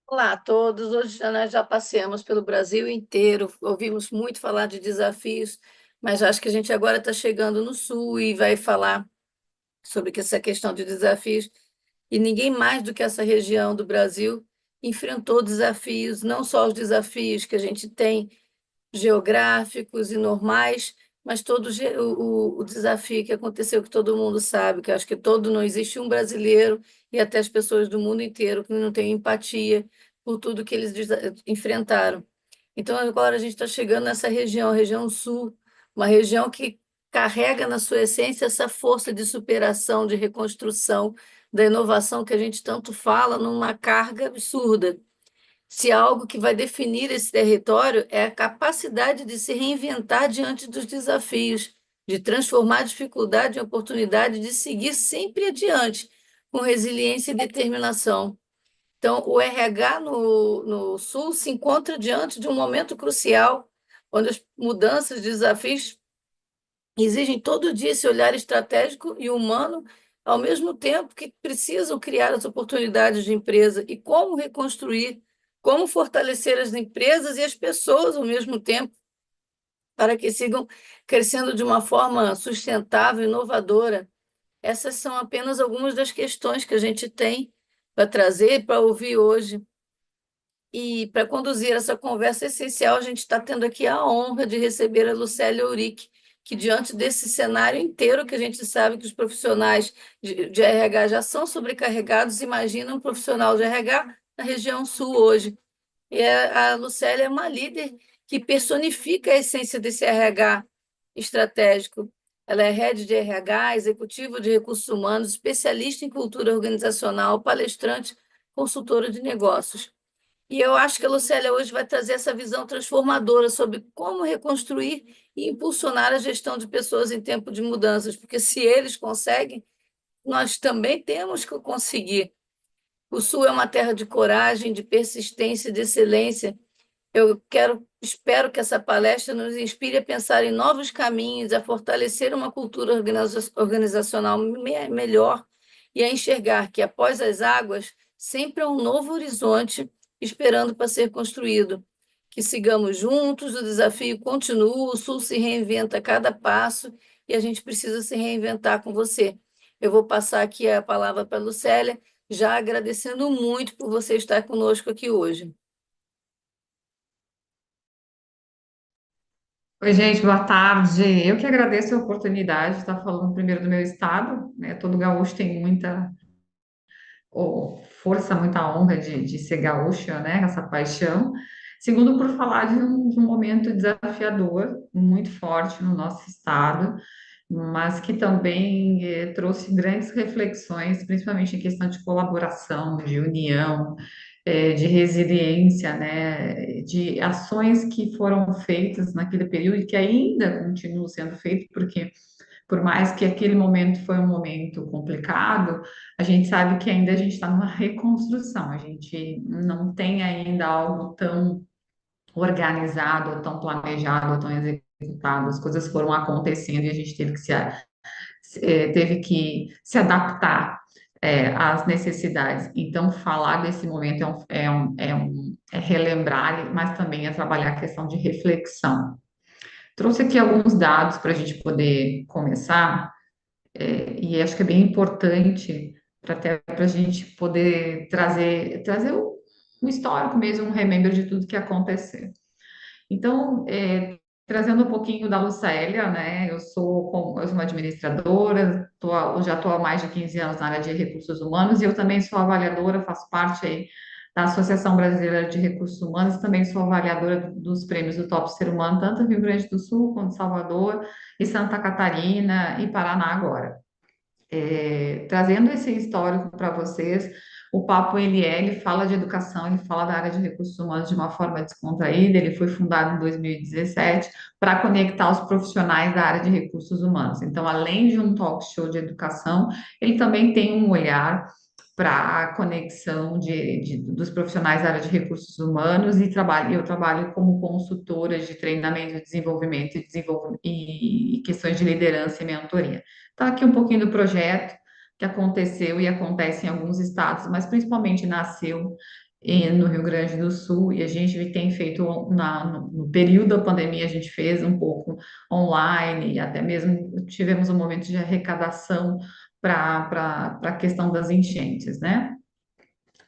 Olá a todos. Hoje nós já passeamos pelo Brasil inteiro, ouvimos muito falar de desafios, mas acho que a gente agora está chegando no Sul e vai falar sobre essa questão de desafios. E ninguém mais do que essa região do Brasil enfrentou desafios, não só os desafios que a gente tem geográficos e normais, mas todo o desafio que aconteceu, que todo mundo sabe, que acho que não existe um brasileiro e até as pessoas do mundo inteiro que não têm empatia por tudo que eles enfrentaram. Então, agora a gente está chegando nessa região, a região sul, uma região que carrega na sua essência essa força de superação, de reconstrução, da inovação que a gente tanto fala, numa carga absurda. Se algo que vai definir esse território é a capacidade de se reinventar diante dos desafios, de transformar a dificuldade em oportunidade, de seguir sempre adiante, com resiliência e determinação. Então, o RH no Sul se encontra diante de um momento crucial, onde as mudanças, desafios exigem todo dia esse olhar estratégico e humano, ao mesmo tempo que precisam criar as oportunidades de empresa e como reconstruir, como fortalecer as empresas e as pessoas ao mesmo tempo, para que sigam crescendo de uma forma sustentável, inovadora. Essas são apenas algumas das questões que a gente tem para trazer, para ouvir hoje. E para conduzir essa conversa essencial, a gente está tendo aqui a honra de receber a Lucélia Euric, que diante desse cenário inteiro que a gente sabe que os profissionais de RH já são sobrecarregados, imagina um profissional de RH na região sul hoje. E a Lucélia é uma líder que personifica a essência desse RH estratégico. Ela é head de RH, executiva de recursos humanos, especialista em cultura organizacional, palestrante, consultora de negócios. E eu acho que a Lucélia hoje vai trazer essa visão transformadora sobre como reconstruir e impulsionar a gestão de pessoas em tempo de mudanças, porque se eles conseguem, nós também temos que conseguir. O Sul é uma terra de coragem, de persistência, de excelência. Espero que essa palestra nos inspire a pensar em novos caminhos, a fortalecer uma cultura organizacional melhor e a enxergar que após as águas sempre há um novo horizonte esperando para ser construído. Que sigamos juntos, o desafio continua, o Sul se reinventa a cada passo e a gente precisa se reinventar com você. Eu vou passar aqui a palavra para a Lucélia, já agradecendo muito por você estar conosco aqui hoje. Oi, gente, boa tarde. Eu que agradeço a oportunidade de estar falando primeiro do meu estado, né? Todo gaúcho tem muita força, muita honra de ser gaúcho, né? Essa paixão. Segundo, por falar de um momento desafiador, muito forte no nosso estado, mas que também trouxe grandes reflexões, principalmente em questão de colaboração, de união, de resiliência, né, de ações que foram feitas naquele período e que ainda continuam sendo feitas, porque por mais que aquele momento foi um momento complicado, a gente sabe que ainda a gente está numa reconstrução, a gente não tem ainda algo tão organizado, ou tão planejado, ou tão executado, as coisas foram acontecendo e a gente teve que se adaptar às necessidades. Então, falar desse momento é relembrar, mas também é trabalhar a questão de reflexão. Trouxe aqui alguns dados para a gente poder começar, e acho que é bem importante até para a gente poder trazer um histórico mesmo, um remember de tudo que aconteceu. Então, trazendo um pouquinho da Lucélia, né? Eu sou uma administradora, já estou há mais de 15 anos na área de recursos humanos e eu também sou avaliadora, faço parte aí da Associação Brasileira de Recursos Humanos, também sou avaliadora dos prêmios do Top Ser Humano, tanto em Rio Grande do Sul, quanto em Salvador, e Santa Catarina e Paraná agora. Trazendo esse histórico para vocês, o Papo ele fala de educação, ele fala da área de recursos humanos de uma forma descontraída. Ele foi fundado em 2017 para conectar os profissionais da área de recursos humanos. Então, além de um talk show de educação, ele também tem um olhar para a conexão dos profissionais da área de recursos humanos eu trabalho como consultora de treinamento, desenvolvimento e questões de liderança e mentoria. Então, aqui um pouquinho do projeto que aconteceu e acontece em alguns estados, mas principalmente nasceu no Rio Grande do Sul, e a gente tem feito no período da pandemia, a gente fez um pouco online, e até mesmo tivemos um momento de arrecadação para a questão das enchentes, né?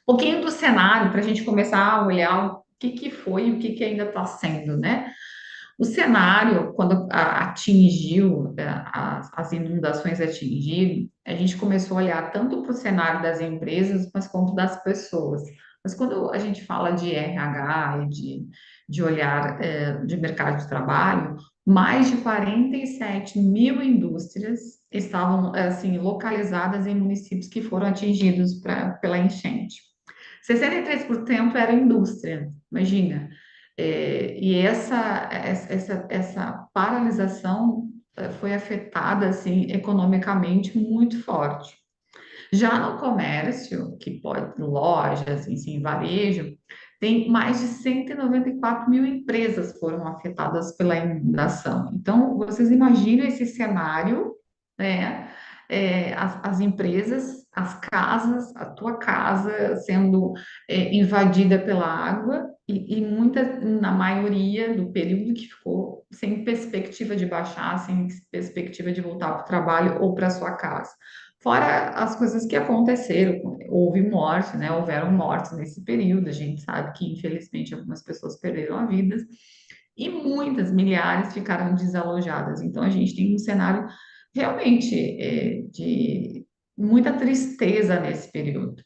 Um pouquinho do cenário para a gente começar a olhar o que que foi e o que que ainda está sendo, né? O cenário, quando atingiu, as inundações atingiram, a gente começou a olhar tanto para o cenário das empresas, mas quanto das pessoas. Mas quando a gente fala de RH e de olhar, de mercado de trabalho, mais de 47 mil indústrias estavam, assim, localizadas em municípios que foram atingidos pela enchente. 63% era indústria, imagina. E essa paralisação foi afetada assim economicamente muito forte. Já no comércio, que pode lojas, enfim, varejo, tem mais de 194 mil empresas foram afetadas pela inundação. Então, vocês imaginam esse cenário, né? As empresas, as casas, a tua casa sendo invadida pela água e muita, na maioria do período que ficou sem perspectiva de baixar, sem perspectiva de voltar para o trabalho ou para sua casa. Fora as coisas que aconteceram, houve morte, né? Houveram mortes nesse período, a gente sabe que infelizmente algumas pessoas perderam a vida e muitas, milhares ficaram desalojadas. Então a gente tem um cenário realmente de muita tristeza nesse período.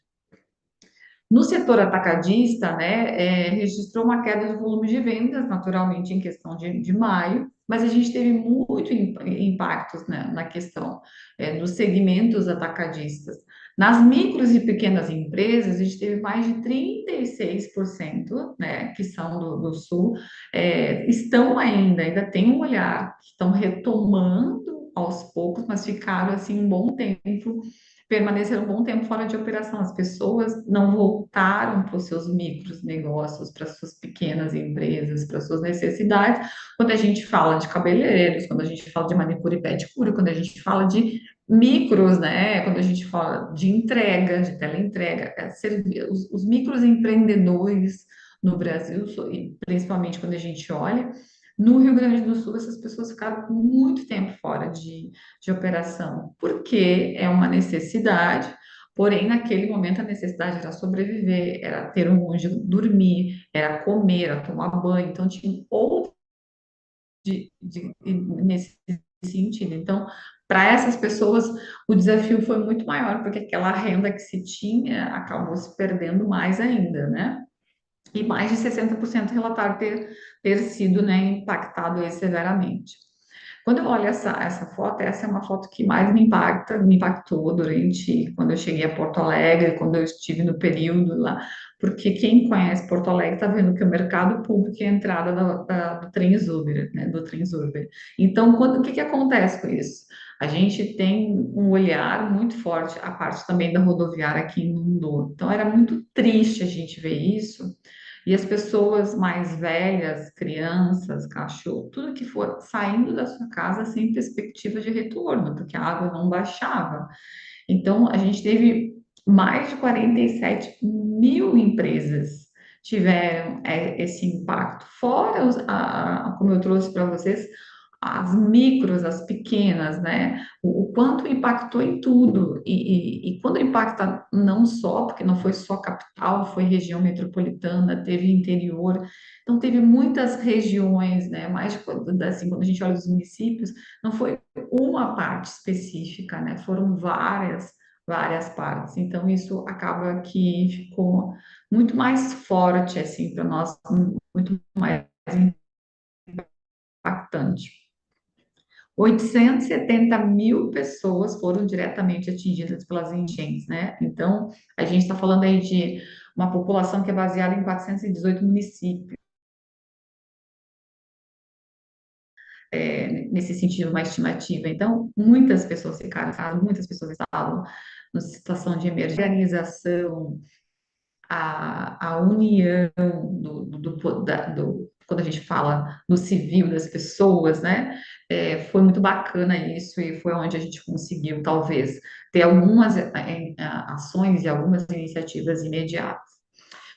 No setor atacadista, né, registrou uma queda de volume de vendas, naturalmente, em questão de maio, mas a gente teve muito impactos, né, na questão, dos segmentos atacadistas. Nas micros e pequenas empresas, a gente teve mais de 36%, né, que são do Sul, estão ainda têm um olhar, estão retomando aos poucos, mas ficaram, assim, um bom tempo permaneceram um bom tempo fora de operação. As pessoas não voltaram para os seus micros negócios, para as suas pequenas empresas, para as suas necessidades. Quando a gente fala de cabeleireiros, quando a gente fala de manicure e pedicure, quando a gente fala de micros, né? Quando a gente fala de entrega, de teleentrega, os micros empreendedores no Brasil, e principalmente quando a gente olha, no Rio Grande do Sul, essas pessoas ficaram muito tempo fora de operação, porque é uma necessidade, porém, naquele momento, a necessidade era sobreviver, era ter onde dormir, era comer, era tomar banho, então tinha outro nesse sentido. Então, para essas pessoas, o desafio foi muito maior, porque aquela renda que se tinha acabou se perdendo mais ainda, né? E mais de 60% relataram ter sido, né, impactado aí severamente. Quando eu olho essa foto, essa é uma foto que mais me impactou durante quando eu cheguei a Porto Alegre, quando eu estive no período lá, porque quem conhece Porto Alegre está vendo que o mercado público é a entrada do Transurber, né, do Transurber. Então, o que que acontece com isso? A gente tem um olhar muito forte, a parte também da rodoviária que inundou. Então, era muito triste a gente ver isso, e as pessoas mais velhas, crianças, cachorro, tudo que for saindo da sua casa sem perspectiva de retorno, porque a água não baixava. Então, a gente teve mais de 47 mil empresas tiveram esse impacto. Fora, como eu trouxe para vocês, as micros, as pequenas, né? O quanto impactou em tudo. E quando impacta não só, porque não foi só capital, foi região metropolitana, teve interior, então teve muitas regiões, né? Mais de, assim, quando a gente olha os municípios, não foi uma parte específica, né? Foram várias partes. Então isso acaba que ficou muito mais forte, assim, para nós, muito mais impactante. 870 mil pessoas foram diretamente atingidas pelas enchentes, né? Então, a gente está falando aí de uma população que é baseada em 418 municípios, nesse sentido, uma estimativa. Então, muitas pessoas ficaram, muitas pessoas estavam numa situação de emergência. Organização, a união quando a gente fala no civil das pessoas, né? Foi muito bacana isso e foi onde a gente conseguiu, talvez, ter algumas ações e algumas iniciativas imediatas.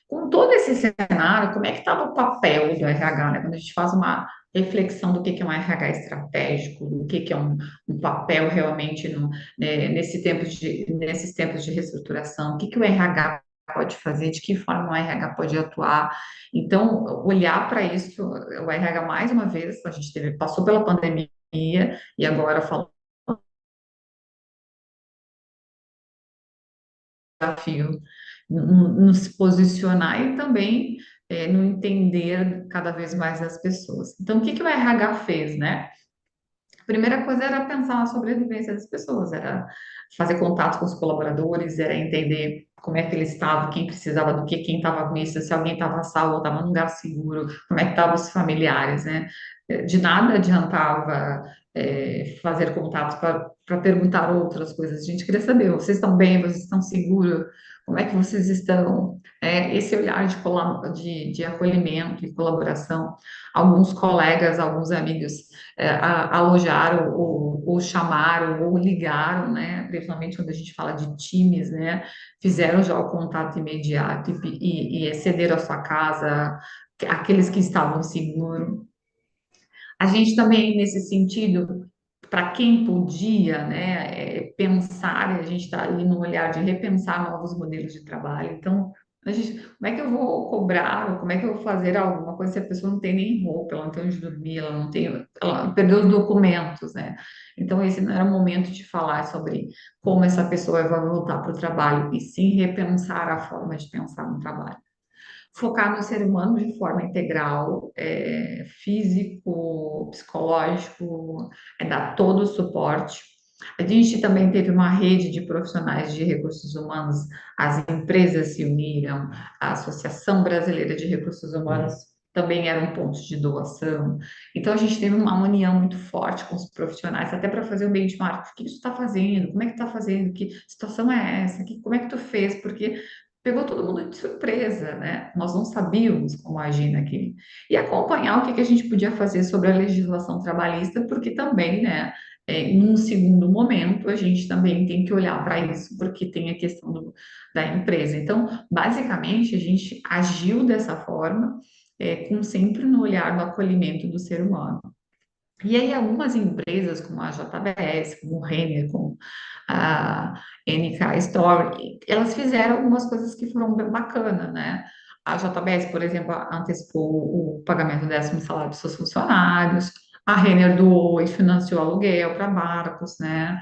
Com todo esse cenário, como é que estava o papel do RH, né? Quando a gente faz uma reflexão do que é um RH estratégico, do que é um papel realmente nesses tempos de reestruturação, o que o RH pode fazer, de que forma o RH pode atuar. Então, olhar para isso, o RH, mais uma vez, a gente passou pela pandemia e agora falando do desafio no se posicionar e também no entender cada vez mais as pessoas. Então, o que o RH fez, né? A primeira coisa era pensar na sobrevivência das pessoas, era fazer contato com os colaboradores, era entender como é que eles estavam, quem precisava do que, quem estava com isso, se alguém estava salvo, estava num lugar seguro, como é que estavam os familiares, né? De nada adiantava fazer contatos para perguntar outras coisas. A gente queria saber, vocês estão bem, vocês estão seguros? Como é que vocês estão? Esse olhar de acolhimento e colaboração. Alguns colegas, alguns amigos alojaram ou chamaram ou ligaram, né? Principalmente quando a gente fala de times, né? Fizeram já o contato imediato e cederam a sua casa, aqueles que estavam seguros. A gente também, nesse sentido, para quem podia, né, pensar, e a gente está ali no olhar de repensar novos modelos de trabalho. Então, como é que eu vou cobrar, ou como é que eu vou fazer alguma coisa se a pessoa não tem nem roupa, ela não tem onde dormir, ela não tem, ela perdeu os documentos, né? Então, esse não era o momento de falar sobre como essa pessoa vai voltar para o trabalho, e sim repensar a forma de pensar no trabalho, focar no ser humano de forma integral, físico, psicológico, dar todo o suporte. A gente também teve uma rede de profissionais de recursos humanos, as empresas se uniram, a Associação Brasileira de Recursos Humanos também era um ponto de doação. Então, a gente teve uma união muito forte com os profissionais, até para fazer o benchmark. O que tu está fazendo? Como é que está fazendo? Que situação é essa? Como é que tu fez? Porque pegou todo mundo de surpresa, né? Nós não sabíamos como agir naquele. E acompanhar o que a gente podia fazer sobre a legislação trabalhista, porque também, né, em um segundo momento, a gente também tem que olhar para isso, porque tem a questão da empresa. Então, basicamente, a gente agiu dessa forma, com sempre no olhar do acolhimento do ser humano. E aí, algumas empresas, como a JBS, como o Renner, como a NK Store, elas fizeram algumas coisas que foram bem bacanas, né? A JBS, por exemplo, antecipou o pagamento do 10º salário dos seus funcionários, a Renner doou e financiou aluguel para barcos, né?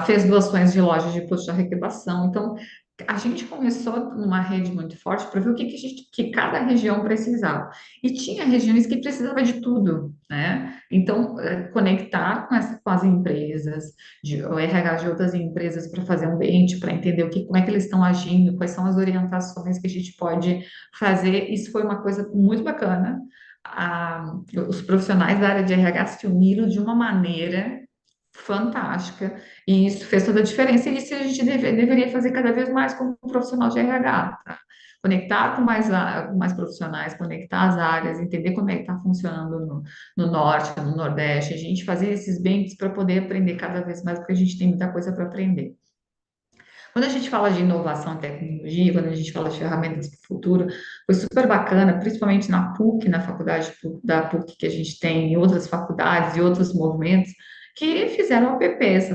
Fez doações de lojas de posto de arrecadação. Então, a gente começou numa rede muito forte para ver que cada região precisava. E tinha regiões que precisavam de tudo, né? Então, conectar com as empresas, o RH de outras empresas para fazer um bench, para entender como é que eles estão agindo, quais são as orientações que a gente pode fazer. Isso foi uma coisa muito bacana. Os profissionais da área de RH se uniram de uma maneira fantástica, e isso fez toda a diferença, e isso a gente deveria fazer cada vez mais como profissional de RH, tá? Conectar com mais profissionais, conectar as áreas, entender como é que está funcionando no norte, no nordeste, a gente fazer esses bens para poder aprender cada vez mais, porque a gente tem muita coisa para aprender. Quando a gente fala de inovação e tecnologia, quando a gente fala de ferramentas para o futuro, foi super bacana, principalmente na PUC, na faculdade da PUC que a gente tem, em outras faculdades e outros movimentos, que fizeram apps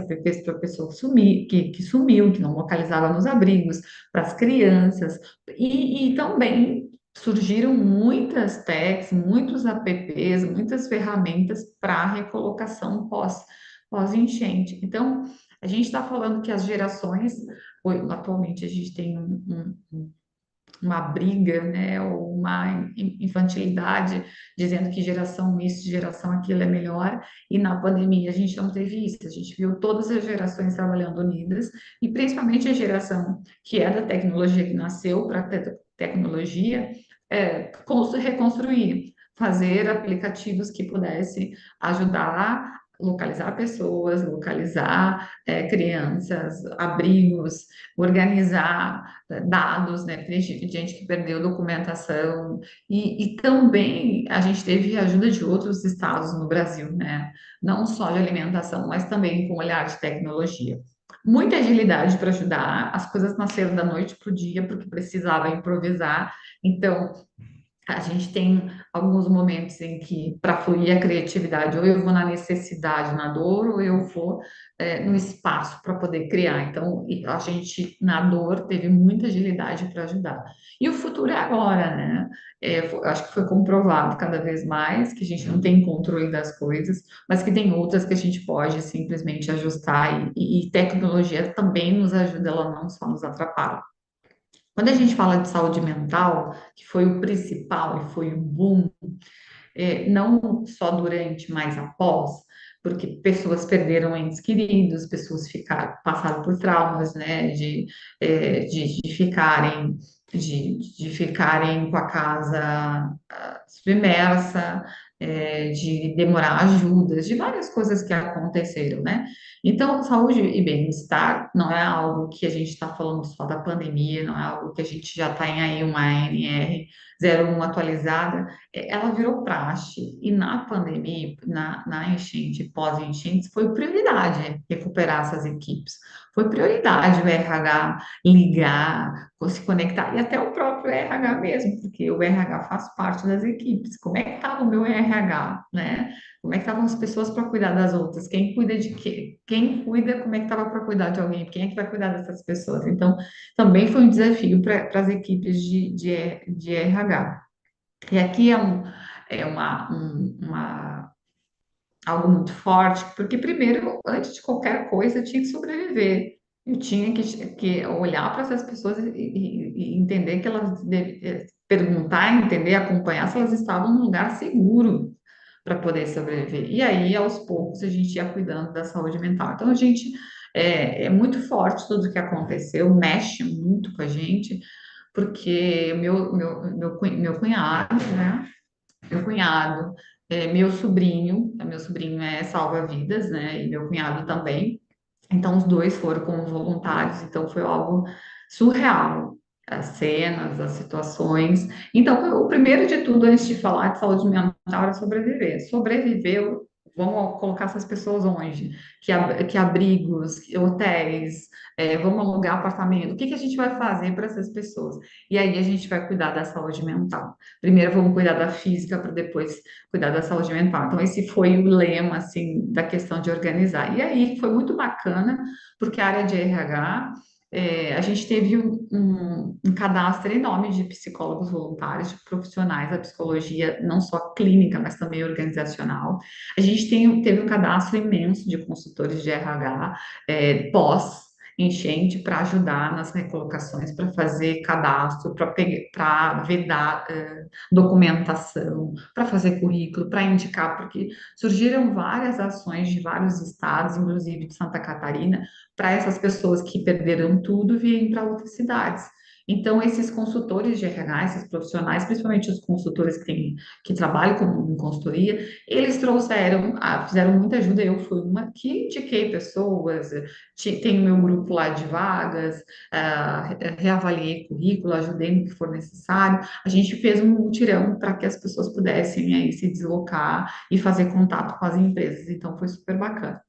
para a pessoa que sumiu, que não localizava nos abrigos, para as crianças, e também surgiram muitas techs, muitos apps, muitas ferramentas para recolocação pós-enchente. Então, a gente está falando que as gerações, atualmente a gente tem uma briga, né, ou uma infantilidade dizendo que geração isso, geração aquilo é melhor, e na pandemia a gente não teve isso, a gente viu todas as gerações trabalhando unidas, e principalmente a geração que é da tecnologia, que nasceu para a tecnologia, reconstruir, fazer aplicativos que pudessem ajudar localizar pessoas, localizar crianças, abrigos, organizar dados, né? Tem gente que perdeu documentação, e também a gente teve ajuda de outros estados no Brasil, né? Não só de alimentação, mas também com olhar de tecnologia. muita agilidade para ajudar. As coisas nasceram da noite para o dia, porque precisava improvisar. Então, a gente tem alguns momentos em que, para fluir a criatividade, ou eu vou na necessidade, na dor, ou eu vou no espaço para poder criar. Então, a gente, na dor, teve muita agilidade para ajudar. E o futuro é agora, né? Acho que foi comprovado cada vez mais que a gente não tem controle das coisas, mas que tem outras que a gente pode simplesmente ajustar, e tecnologia também nos ajuda, ela não só nos atrapalha. Quando a gente fala de saúde mental, que foi o principal e foi o boom, não só durante, mas após, porque pessoas perderam entes queridos, pessoas passaram por traumas, né, de ficarem, de ficarem com a casa submersa, de demorar ajudas, de várias coisas que aconteceram, né? Então, saúde e bem-estar não é algo que a gente está falando só da pandemia, não é algo que a gente já está em aí uma ANR 01 atualizada, ela virou praxe. E na pandemia, na enchente, pós-enchentes, foi prioridade recuperar essas equipes. Foi prioridade o RH ligar, se conectar, e até o próprio RH mesmo, porque o RH faz parte das equipes. Como é que estava o meu RH, né? Como é que estavam as pessoas para cuidar das outras? Quem cuida de quê? Quem cuida, como é que estava para cuidar de alguém? Quem é que vai cuidar dessas pessoas? Então, também foi um desafio para as equipes de RH. E aqui algo muito forte, porque primeiro, antes de qualquer coisa, eu tinha que sobreviver. Eu tinha que olhar para essas pessoas e entender que perguntar, entender, acompanhar se elas estavam num lugar seguro para poder sobreviver. E aí, aos poucos, a gente ia cuidando da saúde mental. Então, a gente é muito forte tudo o que aconteceu, mexe muito com a gente, porque meu cunhado, né? Meu cunhado, meu sobrinho é salva-vidas, né? E meu cunhado também. Então, os dois foram como voluntários, então foi algo surreal. As cenas, as situações. Então, o primeiro de tudo, antes de falar de saúde mental, era sobreviver. Sobreviveu, vamos colocar essas pessoas onde? Que abrigos, que hotéis, vamos alugar apartamento. O que que a gente vai fazer para essas pessoas? E aí a gente vai cuidar da saúde mental. Primeiro vamos cuidar da física para depois cuidar da saúde mental. Então, esse foi o lema, assim, da questão de organizar. E aí foi muito bacana, porque a área de RH, a gente teve um cadastro enorme de psicólogos voluntários, de profissionais da psicologia, não só clínica, mas também organizacional. A gente teve um cadastro imenso de consultores de RH, pós enchente para ajudar nas recolocações, para fazer cadastro, para vedar documentação, para fazer currículo, para indicar, porque surgiram várias ações de vários estados, inclusive de Santa Catarina, para essas pessoas que perderam tudo virem para outras cidades. Então, esses consultores de RH, esses profissionais, principalmente os consultores que trabalham em consultoria, eles fizeram muita ajuda. Eu fui uma que indiquei pessoas, tenho meu grupo lá de vagas, reavaliei currículo, ajudei no que for necessário. A gente fez um mutirão para que as pessoas pudessem aí se deslocar e fazer contato com as empresas. Então, foi super bacana.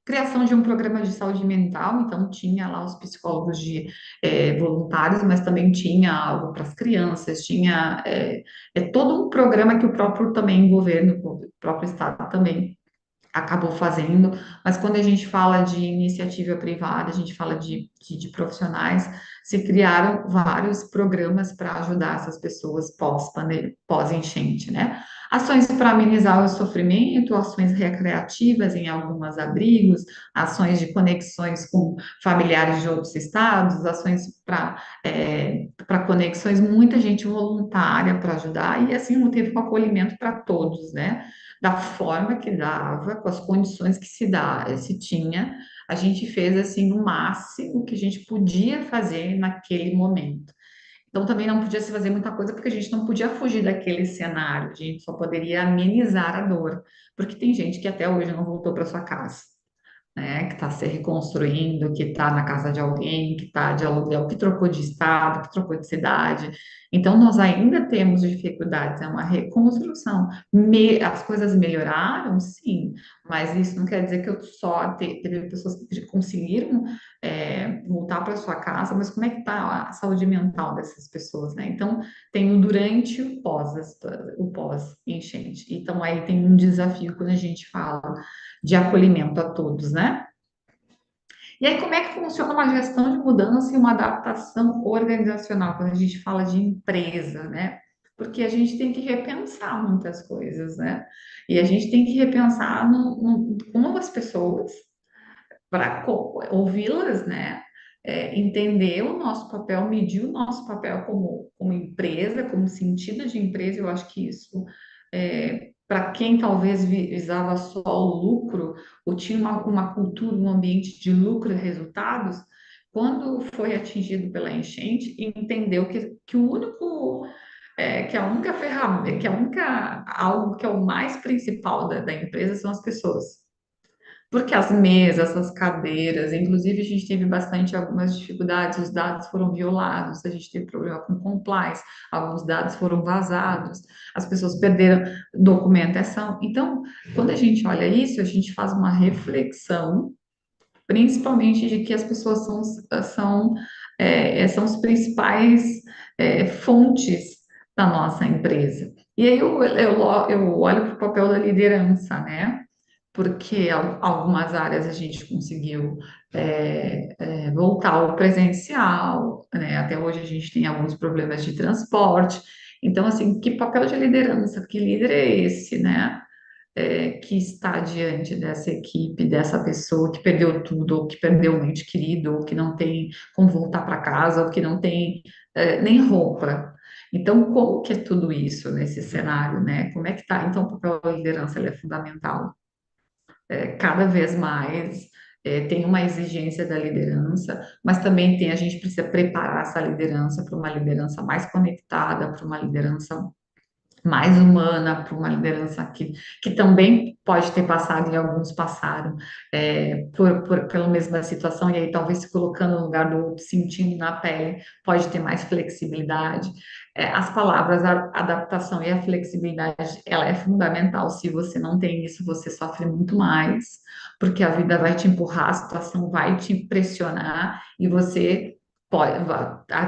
Criação de um programa de saúde mental, então tinha lá os psicólogos voluntários, mas também tinha algo para as crianças, tinha todo um programa que o próprio também governo, o próprio estado também acabou fazendo, mas quando a gente fala de iniciativa privada, a gente fala de profissionais, se criaram vários programas para ajudar essas pessoas pós-enchente, né? Ações para amenizar o sofrimento, ações recreativas em alguns abrigos, ações de conexões com familiares de outros estados, ações para conexões, muita gente voluntária para ajudar, e assim teve um acolhimento para todos, né? Da forma que dava, com as condições que se tinha, a gente fez assim o máximo que a gente podia fazer naquele momento. Então também não podia se fazer muita coisa porque a gente não podia fugir daquele cenário, a gente só poderia amenizar a dor, porque tem gente que até hoje não voltou para sua casa, né, que está se reconstruindo, que está na casa de alguém, que está de aluguel, que trocou de estado, que trocou de cidade. Então, nós ainda temos dificuldades, é uma reconstrução. As coisas melhoraram, sim, Mas isso não quer dizer que eu só teve pessoas que conseguiram voltar para sua casa, mas como é que está a saúde mental dessas pessoas, né? Então, tem o durante e o pós-enchente. Então, aí tem um desafio quando a gente fala de acolhimento a todos, né? E aí, como é que funciona uma gestão de mudança e uma adaptação organizacional quando a gente fala de empresa, né? Porque a gente tem que repensar muitas coisas, né? E a gente tem que repensar como as pessoas, para ouvi-las, né? Entender o nosso papel, medir o nosso papel como empresa, como sentido de empresa. Eu acho que isso, para quem talvez visava só o lucro, ou tinha uma cultura, um ambiente de lucro e resultados, quando foi atingido pela enchente, entendeu que o único que a única ferramenta, que a única algo que é o mais principal da empresa são as pessoas. Porque as mesas, as cadeiras, inclusive a gente teve bastante algumas dificuldades, os dados foram violados, a gente teve problema com compliance, alguns dados foram vazados, as pessoas perderam documentação. Então, quando a gente olha isso, a gente faz uma reflexão, principalmente de que as pessoas são os principais fontes da nossa empresa. E aí eu olho para o papel da liderança, né? Porque algumas áreas a gente conseguiu voltar ao presencial, né? Até hoje a gente tem alguns problemas de transporte. Então, assim, que papel de liderança, que líder é esse, né? Que está diante dessa equipe, dessa pessoa que perdeu tudo, ou que perdeu um ente querido, ou que não tem como voltar para casa, ou que não tem nem roupa. Então, como que é tudo isso nesse cenário, né? Como é que tá? Então, o papel da liderança ele é fundamental. Cada vez mais tem uma exigência da liderança, mas também tem, a gente precisa preparar essa liderança para uma liderança mais conectada, para uma liderança mais humana, para uma liderança que também pode ter passado, e alguns passaram, pela mesma situação, e aí talvez se colocando no lugar do outro, sentindo na pele, pode ter mais flexibilidade. As palavras, a adaptação e a flexibilidade, ela é fundamental. Se você não tem isso, você sofre muito mais, porque a vida vai te empurrar, a situação vai te pressionar, e você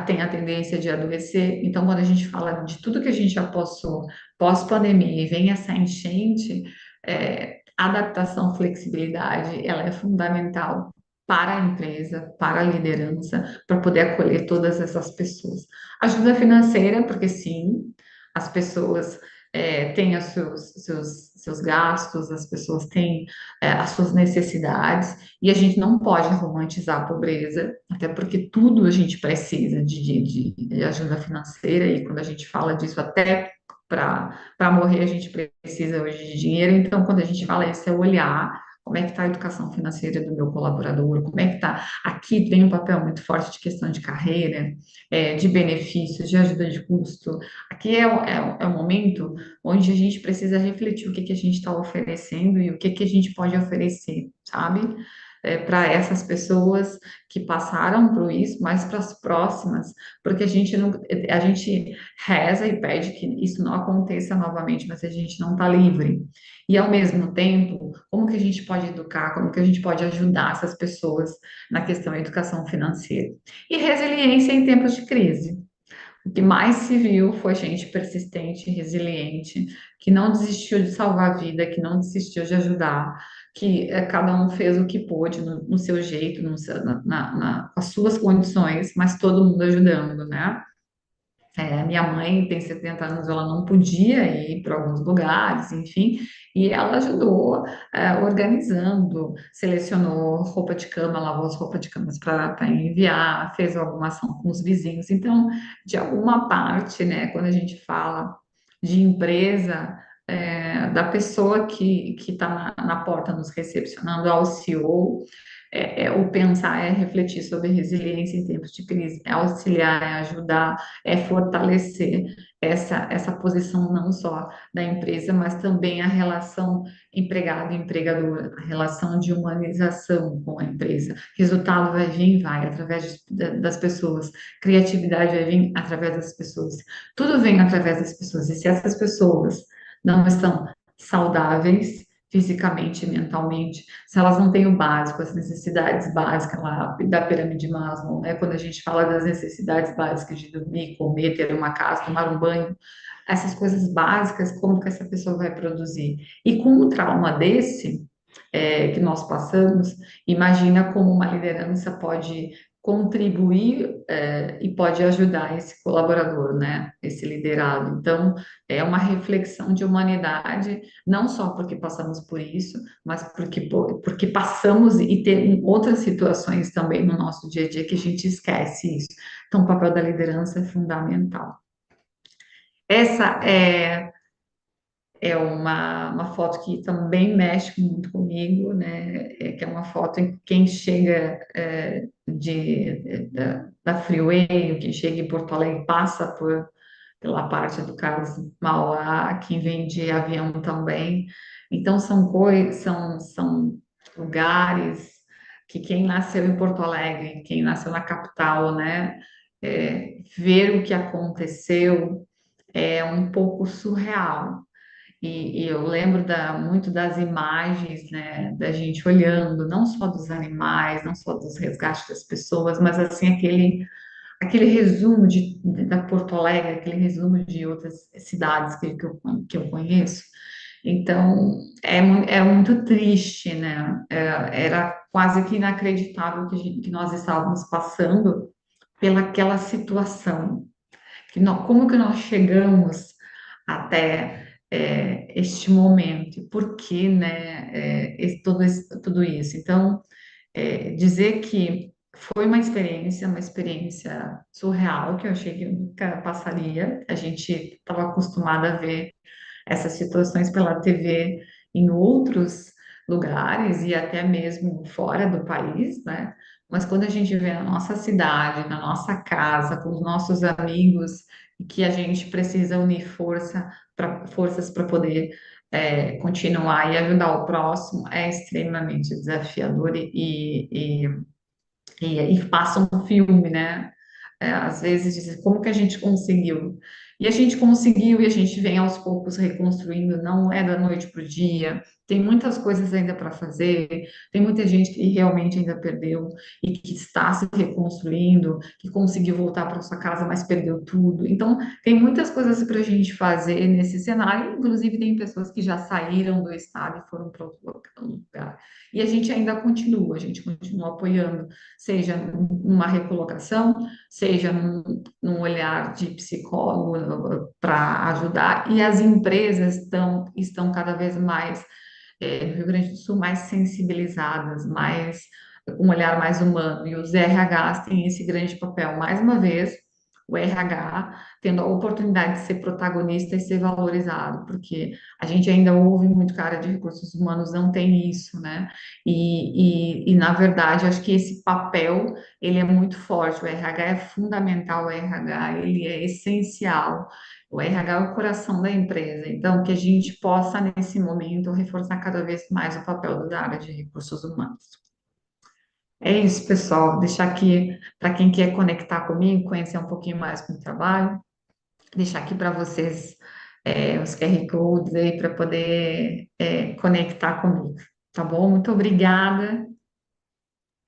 tem a tendência de adoecer. Então, quando a gente fala de tudo que a gente já passou pós-pandemia e vem essa enchente, adaptação, flexibilidade, ela é fundamental para a empresa, para a liderança, para poder acolher todas essas pessoas. Ajuda financeira, porque sim, as pessoas têm os seus gastos, as pessoas têm as suas necessidades, e a gente não pode romantizar a pobreza, até porque tudo a gente precisa de ajuda financeira, e quando a gente fala disso, até para morrer a gente precisa hoje de dinheiro. Então, quando a gente fala isso, é olhar como é que está a educação financeira do meu colaborador, como é que está. Aqui tem um papel muito forte de questão de carreira, de benefícios, de ajuda de custo. Aqui é o momento onde a gente precisa refletir o que a gente está oferecendo e o que a gente pode oferecer, sabe? Para essas pessoas que passaram por isso, mas para as próximas, porque a gente reza e pede que isso não aconteça novamente, mas a gente não está livre. E ao mesmo tempo, como que a gente pode educar, como que a gente pode ajudar essas pessoas na questão da educação financeira? E resiliência em tempos de crise. O que mais se viu foi gente persistente, resiliente, que não desistiu de salvar a vida, que não desistiu de ajudar, que cada um fez o que pôde no seu jeito, com as suas condições, mas todo mundo ajudando, né? Minha mãe tem 70 anos, ela não podia ir para alguns lugares, enfim, e ela ajudou organizando, selecionou roupa de cama, lavou as roupas de cama para enviar, fez alguma ação com os vizinhos. Então, de alguma parte, né, quando a gente fala de empresa, da pessoa que está na porta nos recepcionando ao CEO, o pensar é refletir sobre resiliência em tempos de crise, é auxiliar, é ajudar, é fortalecer essa posição não só da empresa, mas também a relação empregado e empregador, a relação de humanização com a empresa. Resultado vai vir, vai, através das pessoas. Criatividade vai vir através das pessoas. Tudo vem através das pessoas. E se essas pessoas não estão saudáveis, fisicamente e mentalmente, se elas não têm o básico, as necessidades básicas lá da pirâmide de Maslow, né? Quando a gente fala das necessidades básicas de dormir, comer, ter uma casa, tomar um banho, essas coisas básicas, como que essa pessoa vai produzir? E com um trauma desse, que nós passamos, imagina como uma liderança pode contribuir, e pode ajudar esse colaborador, né? Esse liderado. Então, é uma reflexão de humanidade, não só porque passamos por isso, mas porque passamos e tem outras situações também no nosso dia a dia que a gente esquece isso. Então, o papel da liderança é fundamental. Essa é uma foto que também mexe muito comigo, né? Que é uma foto em quem chega da Freeway, quem chega em Porto Alegre passa pela parte do Carlos Mauá, quem vem de avião também. Então são coisas, são lugares que quem nasceu em Porto Alegre, quem nasceu na capital, né? Ver o que aconteceu é um pouco surreal. E eu lembro muito das imagens, né, da gente olhando, não só dos animais, não só dos resgates das pessoas, mas assim aquele resumo da Porto Alegre, aquele resumo de outras cidades que eu conheço. Então, é muito triste, né? Era quase que inacreditável que nós estávamos passando pelaquela situação. Como que nós chegamos até este momento? E por que, né, tudo isso? Então, dizer que foi uma experiência surreal, que eu achei que eu nunca passaria. A gente estava acostumada a ver essas situações pela TV em outros lugares e até mesmo fora do país, né? Mas quando a gente vê na nossa cidade, na nossa casa, com os nossos amigos, e que a gente precisa unir forças para poder continuar e ajudar o próximo, é extremamente desafiador e passa um filme, né? Às vezes dizem como que a gente conseguiu. E a gente conseguiu e a gente vem aos poucos reconstruindo, não é da noite para o dia. Tem muitas coisas ainda para fazer, tem muita gente que realmente ainda perdeu e que está se reconstruindo, que conseguiu voltar para sua casa, mas perdeu tudo. Então, tem muitas coisas para a gente fazer nesse cenário, inclusive tem pessoas que já saíram do estado e foram para outro lugar. E a gente continua apoiando, seja numa recolocação, seja num olhar de psicólogo para ajudar, e as empresas estão cada vez mais, no Rio Grande do Sul, mais sensibilizadas, com um olhar mais humano, e os RHs têm esse grande papel. Mais uma vez, o RH tendo a oportunidade de ser protagonista e ser valorizado, porque a gente ainda ouve muito cara de recursos humanos, não tem isso, né? Na verdade, acho que esse papel ele é muito forte. O RH é fundamental, o RH ele é essencial. O RH é o coração da empresa. Então, que a gente possa, nesse momento, reforçar cada vez mais o papel da área de recursos humanos. É isso, pessoal. Deixar aqui para quem quer conectar comigo, conhecer um pouquinho mais do meu trabalho, deixar aqui para vocês os QR Codes aí para poder conectar comigo. Tá bom? Muito obrigada.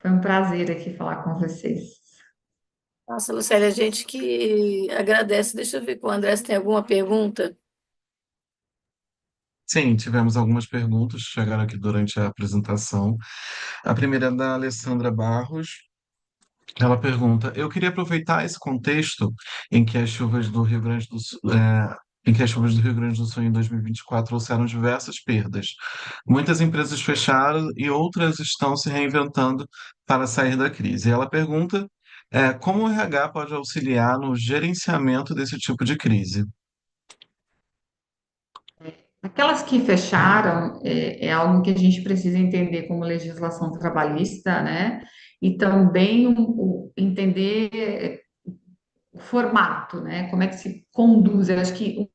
Foi um prazer aqui falar com vocês. Nossa, Lucélia, a gente que agradece. Deixa eu ver com o André se tem alguma pergunta. Sim, tivemos algumas perguntas que chegaram aqui durante a apresentação. A primeira é da Alessandra Barros. Ela pergunta: Eu queria aproveitar esse contexto em que as chuvas do Rio Grande do Sul, em que as chuvas do Rio Grande do Sul em 2024 trouxeram diversas perdas. Muitas empresas fecharam e outras estão se reinventando para sair da crise. E ela pergunta, como o RH pode auxiliar no gerenciamento desse tipo de crise? Aquelas que fecharam é algo que a gente precisa entender como legislação trabalhista, né? E também entender o formato, né? Como é que se conduz. Eu acho que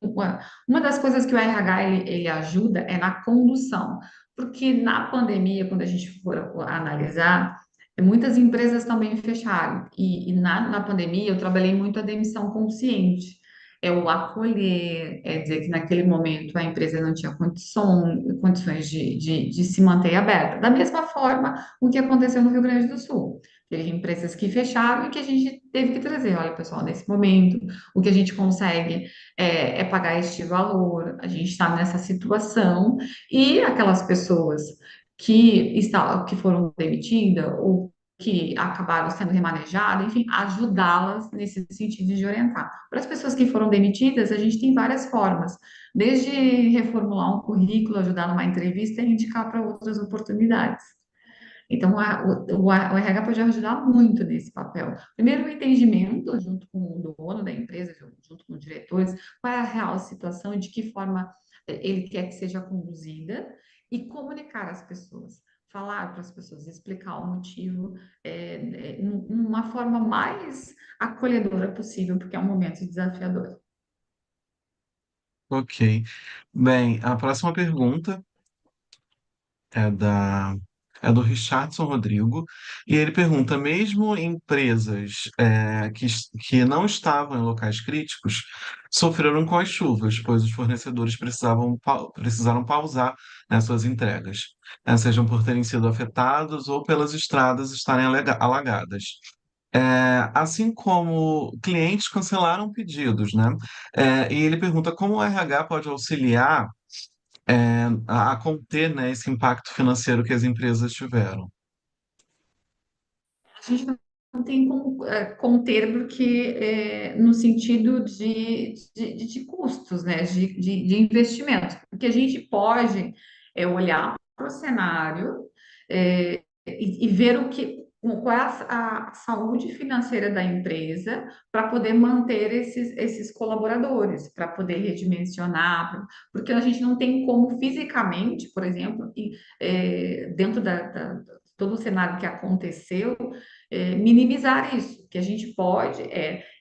uma das coisas que o RH ele ajuda é na condução, porque na pandemia, quando a gente for analisar, muitas empresas também fecharam. E na pandemia eu trabalhei muito a demissão consciente. é o acolher, é dizer que naquele momento a empresa não tinha condições de se manter aberta. Da mesma forma, o que aconteceu no Rio Grande do Sul. Teve empresas que fecharam e que a gente teve que trazer. Olha, pessoal, nesse momento, o que a gente consegue é pagar este valor, a gente está nessa situação, e aquelas pessoas que foram demitidas ou que acabaram sendo remanejadas, enfim, ajudá-las nesse sentido de orientar. Para as pessoas que foram demitidas, a gente tem várias formas, desde reformular um currículo, ajudar numa entrevista e indicar para outras oportunidades. Então, o RH pode ajudar muito nesse papel. Primeiro, o entendimento, junto com o dono da empresa, junto com os diretores, qual é a real situação, de que forma ele quer que seja conduzida, e comunicar às pessoas. Falar para as pessoas, explicar o motivo, numa forma mais acolhedora possível, porque é um momento desafiador. Ok. Bem, a próxima pergunta é da é do Richardson Rodrigo, e ele pergunta: mesmo empresas que não estavam em locais críticos sofreram com as chuvas, pois os fornecedores precisaram pausar, né, suas entregas, né, sejam por terem sido afetados ou pelas estradas estarem alagadas. Assim como clientes cancelaram pedidos, né? E ele pergunta como o RH pode auxiliar a conter, né, esse impacto financeiro que as empresas tiveram. A gente não tem como conter, porque no sentido de custos, né, de investimentos. O que a gente pode olhar para o cenário e ver qual é a saúde financeira da empresa para poder manter esses colaboradores, para poder redimensionar, porque a gente não tem como fisicamente, por exemplo, dentro todo o cenário que aconteceu, minimizar isso. O que a gente pode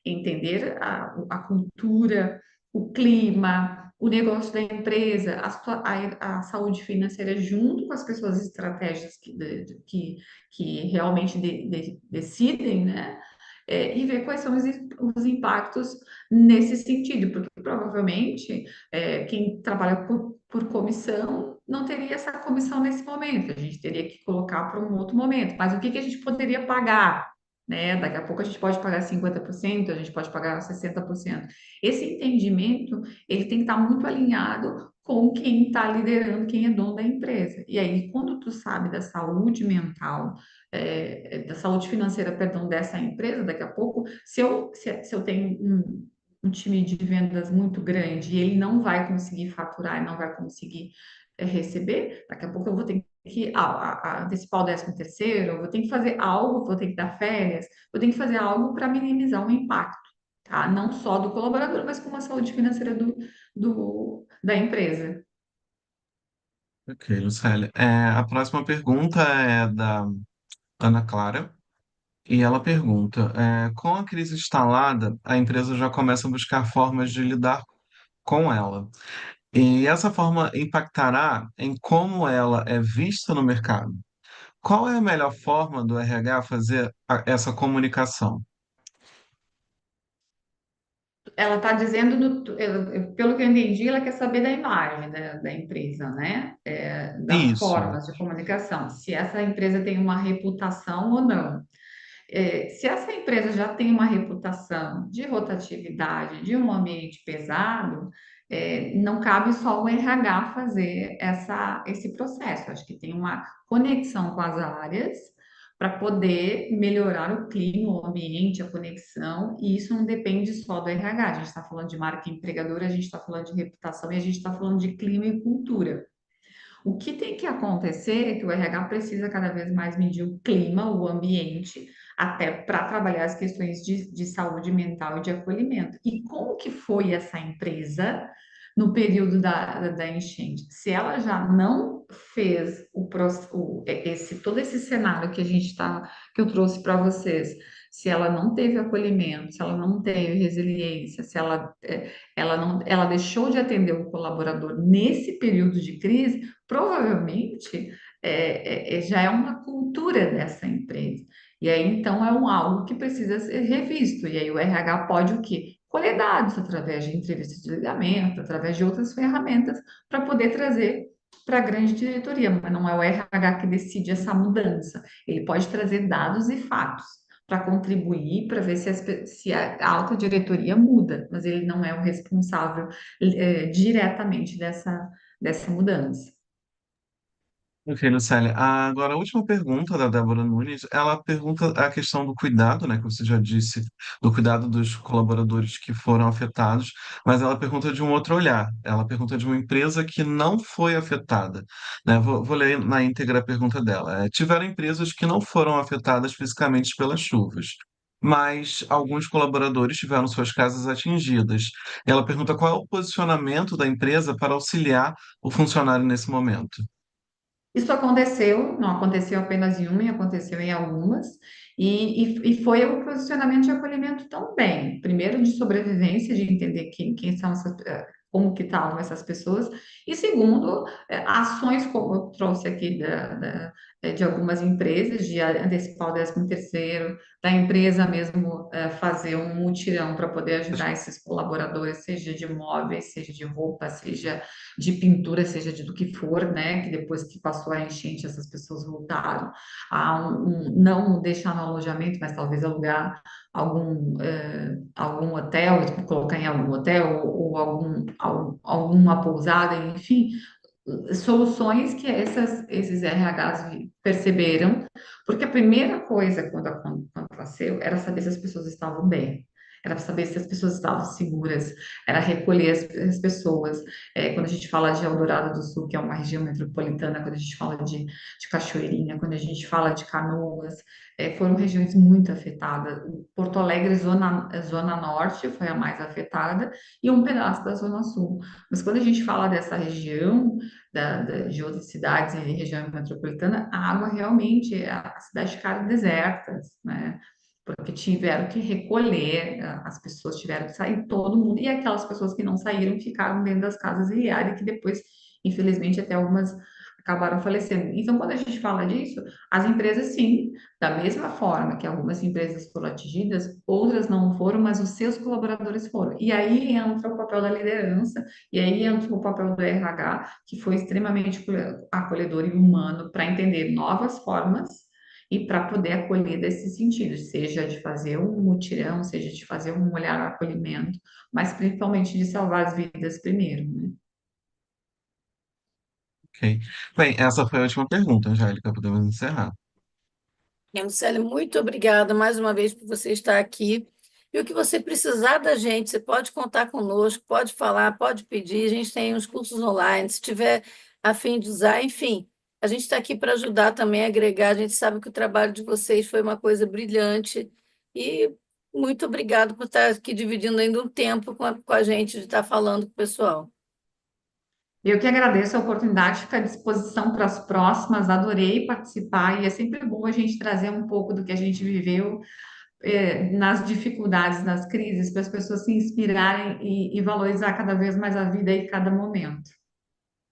entender a cultura, o clima, o negócio da empresa, a saúde financeira, junto com as pessoas estratégicas que realmente decidem, né? E ver quais são os impactos nesse sentido, porque provavelmente quem trabalha por comissão não teria essa comissão nesse momento, a gente teria que colocar para um outro momento. Mas o que a gente poderia pagar? Né? Daqui a pouco a gente pode pagar 50%, a gente pode pagar 60%. Esse entendimento, ele tem que estar muito alinhado com quem está liderando, quem é dono da empresa. E aí, quando tu sabe da saúde mental, da saúde financeira, perdão, dessa empresa, daqui a pouco, se eu tenho um time de vendas muito grande e ele não vai conseguir faturar, não vai conseguir receber, daqui a pouco eu vou ter que antecipar o 13º, eu vou ter que fazer algo, vou ter que dar férias, vou ter que fazer algo para minimizar o impacto, tá? Não só do colaborador, mas como a saúde financeira da empresa. Ok, Lucélia. A próxima pergunta é da Ana Clara, e ela pergunta: com a crise instalada, a empresa já começa a buscar formas de lidar com ela. E essa forma impactará em como ela é vista no mercado. Qual é a melhor forma do RH fazer essa comunicação? Ela está dizendo, pelo que eu entendi, ela quer saber da imagem da empresa, né? Das Isso. formas de comunicação, se essa empresa tem uma reputação ou não. Se essa empresa já tem uma reputação de rotatividade, de um ambiente pesado, não cabe só o RH fazer esse processo. Acho que tem uma conexão com as áreas para poder melhorar o clima, o ambiente, a conexão, e isso não depende só do RH. A gente está falando de marca empregadora, a gente está falando de reputação e a gente está falando de clima e cultura. O que tem que acontecer é que o RH precisa cada vez mais medir o clima, o ambiente, até para trabalhar as questões de saúde mental e de acolhimento. E como que foi essa empresa no período da enchente? Se ela já não fez todo esse cenário que eu trouxe para vocês, se ela não teve acolhimento, se ela não teve resiliência, se ela deixou de atender o colaborador nesse período de crise, provavelmente já é uma cultura dessa empresa. E aí, então, algo que precisa ser revisto. E aí o RH pode o quê? colher dados através de entrevistas de ligamento, através de outras ferramentas, para poder trazer para a grande diretoria, mas não é o RH que decide essa mudança. Ele pode trazer dados e fatos para contribuir, para ver se a alta diretoria muda, mas ele não é o responsável diretamente dessa mudança. Ok, Lucélia. Agora, a última pergunta da Débora Nunes, ela pergunta a questão do cuidado, né, que você já disse, do cuidado dos colaboradores que foram afetados, mas ela pergunta de um outro olhar. Ela pergunta de uma empresa que não foi afetada, né? Vou ler na íntegra a pergunta dela. Tiveram empresas que não foram afetadas fisicamente pelas chuvas, mas alguns colaboradores tiveram suas casas atingidas. Ela pergunta qual é o posicionamento da empresa para auxiliar o funcionário nesse momento. Isso aconteceu, não aconteceu apenas em uma, aconteceu em algumas, e foi o posicionamento de acolhimento também. Primeiro, de sobrevivência, de entender quem são essas, como que estavam essas pessoas, e segundo, ações como eu trouxe aqui de algumas empresas, de antecipar o 13º, da empresa mesmo fazer um mutirão para poder ajudar esses colaboradores, seja de móveis, seja de roupa, seja de pintura, seja de do que for, né? Que depois que passou a enchente, essas pessoas voltaram a não deixar no alojamento, mas talvez alugar algum hotel, colocar em algum hotel ou alguma pousada, enfim, soluções que esses RHs perceberam, porque a primeira coisa quando aconteceu era saber se as pessoas estavam bem. Era saber se as pessoas estavam seguras, era recolher as pessoas. Quando a gente fala de Eldorado do Sul, que é uma região metropolitana, quando a gente fala de Cachoeirinha, quando a gente fala de Canoas, foram regiões muito afetadas. Porto Alegre, zona Norte, foi a mais afetada, e um pedaço da Zona Sul. Mas quando a gente fala dessa região, de outras cidades e região metropolitana, a água realmente, a cidade ficaram desertas, né? Porque tiveram que recolher, as pessoas tiveram que sair, todo mundo, e aquelas pessoas que não saíram ficaram dentro das casas e que depois, infelizmente, até algumas acabaram falecendo. Então, quando a gente fala disso, as empresas, sim, da mesma forma que algumas empresas foram atingidas, outras não foram, mas os seus colaboradores foram. E aí entra o papel da liderança, e aí entra o papel do RH, que foi extremamente acolhedor e humano para entender novas formas e para poder acolher desses sentidos, seja de fazer um mutirão, seja de fazer um olhar ao acolhimento, mas principalmente de salvar as vidas primeiro, né? Ok. Bem, essa foi a última pergunta, Angélica. Podemos encerrar. Lucélia, muito obrigada mais uma vez por você estar aqui. E o que você precisar da gente, você pode contar conosco, pode falar, pode pedir. A gente tem uns cursos online, se tiver a fim de usar, enfim. A gente está aqui para ajudar também, agregar. A gente sabe que o trabalho de vocês foi uma coisa brilhante. E muito obrigado por estar aqui dividindo ainda um tempo com a gente, de estar falando com o pessoal. Eu que agradeço a oportunidade, fico à disposição para as próximas, adorei participar e é sempre bom a gente trazer um pouco do que a gente viveu, nas dificuldades, nas crises, para as pessoas se inspirarem e valorizar cada vez mais a vida e cada momento.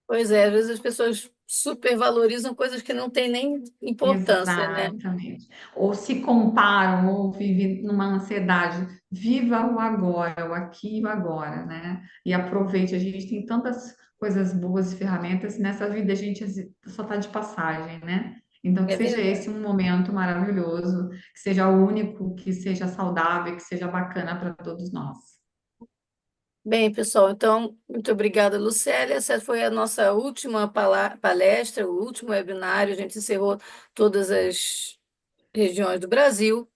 Pois é, às vezes as pessoas supervalorizam coisas que não têm nem importância, né? Exatamente. Ou se comparam, ou vivem numa ansiedade. Viva o agora, o aqui e o agora, né? E aproveite. A gente tem tantas coisas boas e ferramentas, e nessa vida a gente só está de passagem, né? Então, que É seja verdade. esse um momento maravilhoso, que seja único, que seja saudável, que seja bacana para todos nós. Bem, pessoal, então, muito obrigada, Lucélia. Essa foi a nossa última palestra, o último webinário. A gente encerrou todas as regiões do Brasil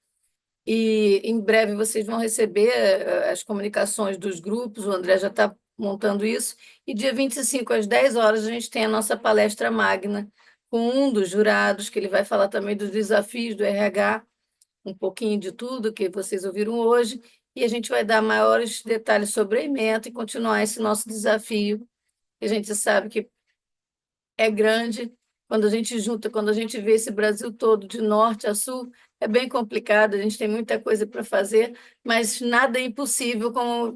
e em breve vocês vão receber as comunicações dos grupos. O André já está montando isso. E dia 25 às 10 horas, a gente tem a nossa palestra magna com um dos jurados, que ele vai falar também dos desafios do RH, um pouquinho de tudo que vocês ouviram hoje, e a gente vai dar maiores detalhes sobre a ementa e continuar esse nosso desafio, que a gente sabe que é grande. Quando a gente junta, quando a gente vê esse Brasil todo, de norte a sul, é bem complicado, a gente tem muita coisa para fazer, mas nada é impossível, como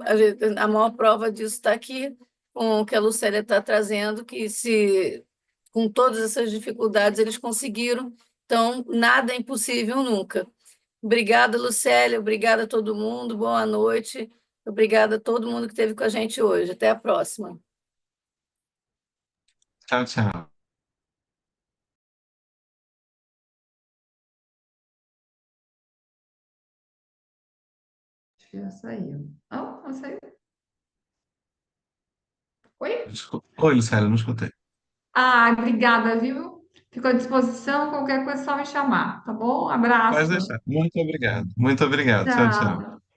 a maior prova disso está aqui, com o que a Lucélia está trazendo, que se com todas essas dificuldades eles conseguiram, então nada é impossível nunca. Obrigada, Lucélia. Obrigada a todo mundo. Boa noite. Obrigada a todo mundo que esteve com a gente hoje. Até a próxima. Tchau, tchau. Acho que já saiu. Não, não saiu. Oi? Oi, Lucélia, não escutei. Ah, obrigada, viu? Fico à disposição, qualquer coisa é só me chamar, tá bom? Pode Abraço. deixar. Muito obrigado. Muito obrigado. Tchau, tchau. Tchau.